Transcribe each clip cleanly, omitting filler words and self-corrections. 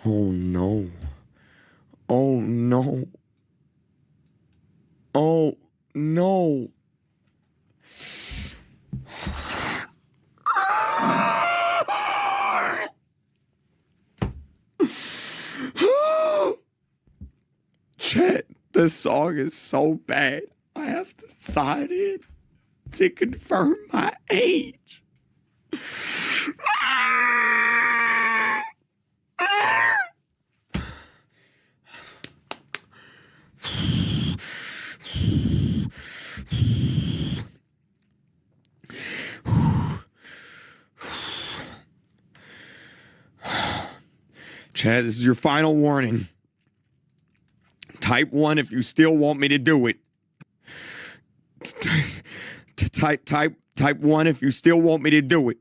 Oh no. Oh no. Oh no. Chat, this song is so bad. I have to sign in to confirm my age. Chad, this is your final warning. Type 1 if you still want me to do it. Type 1 if you still want me to do it.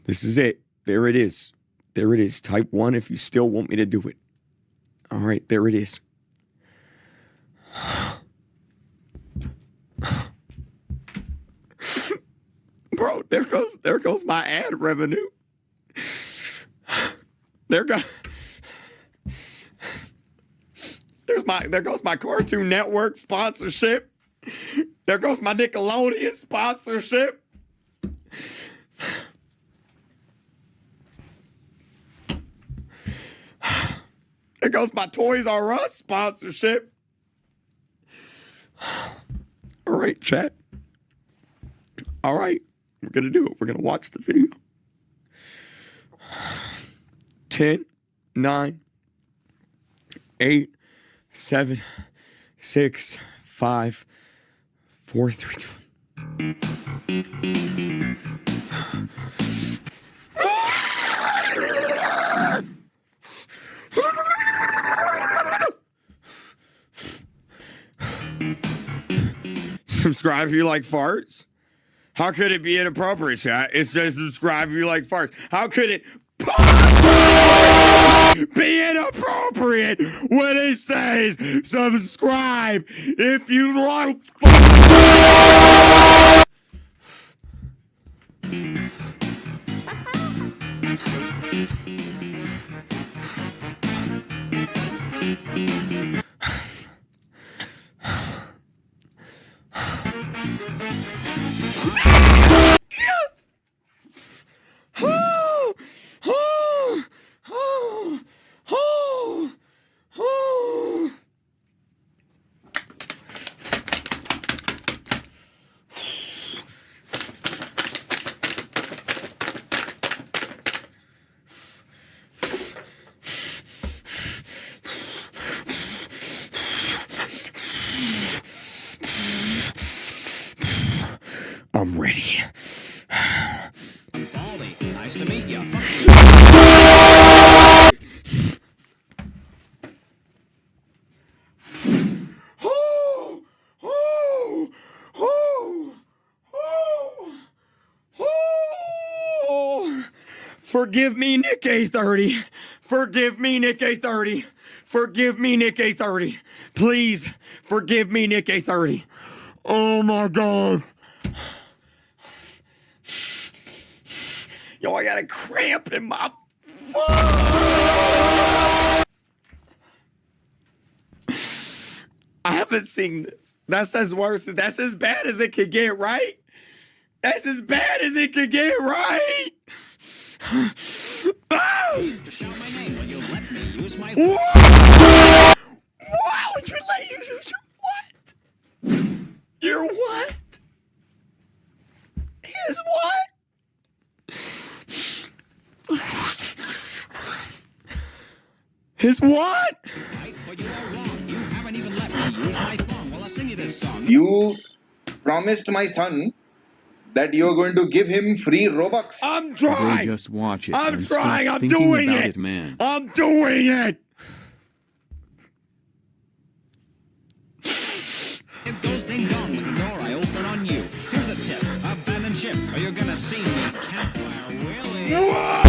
This is it. There it is. There it is. Type 1 if you still want me to do it. All right, there it is. Bro, there goes my ad revenue. There goes my Cartoon Network sponsorship. There goes my Nickelodeon sponsorship. There goes my Toys R Us sponsorship. All right, chat. All right, we're gonna do it. We're gonna watch the video. 10, 9, 8, 7, 6, 5, 4, 3, 2. Subscribe if you like farts. How could it be inappropriate, chat? It says subscribe if you like farts. How could it be inappropriate when it says subscribe if you like farts? I'm ready. Baldy, nice to meet you. Forgive me, Nick A30. Forgive me, Nick A30. Forgive me, Nick A30. Please, forgive me, Nick A30. Oh my God. Yo, I got a cramp in my foot. I haven't seen this. That's as worse. That's as bad as it could get, right? That's as bad as it could get, right? To shout my name when you let me use my. Why would you let you use your what? Your what? His what? His what? But you're wrong. You haven't even let me use my phone. Well, I'll sing you this song. You promised my son that you're going to give him free Robux. I'm trying. They just watch it. I'm and trying. Stop I'm thinking doing about it. it, man. I'm doing it. It goes ding dong with the door I open on you. Here's a tip: abandon ship, or you're gonna see me campfire Willie. What?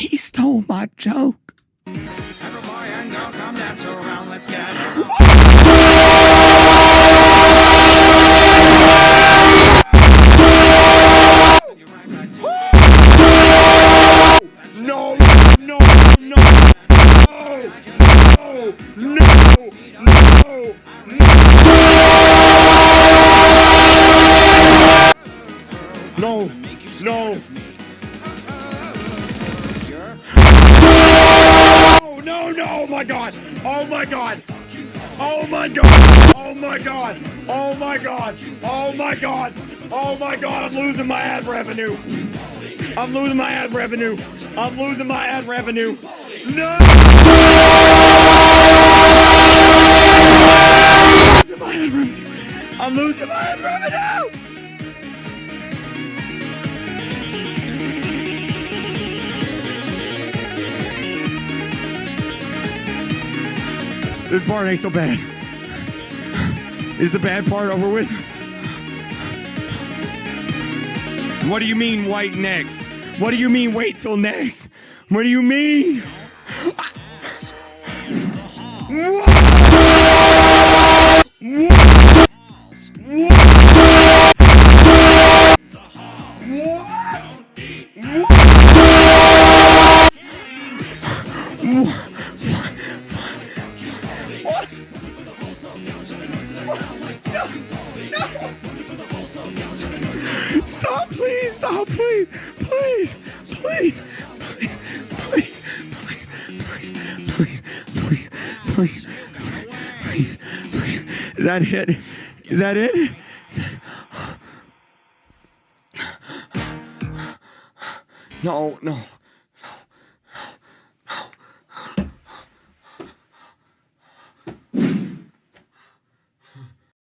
He stole my joke. Every boy and girl come dance around, let's get No, no, no, no, no, no, no, no. No, no, oh my god, oh my god, oh my god, oh my god, oh my god, oh my god, oh my god, I'm losing my ad revenue. I'm losing my ad revenue. I'm losing my ad revenue. No! I'm losing my ad revenue. This part ain't so bad. Is the bad part over with? What do you mean wait next? What do you mean wait till next? What do you mean? Stop, please, stop, please, please, please, please, please, please, please, please, please, please, please. Is that it? Is that it? No, no.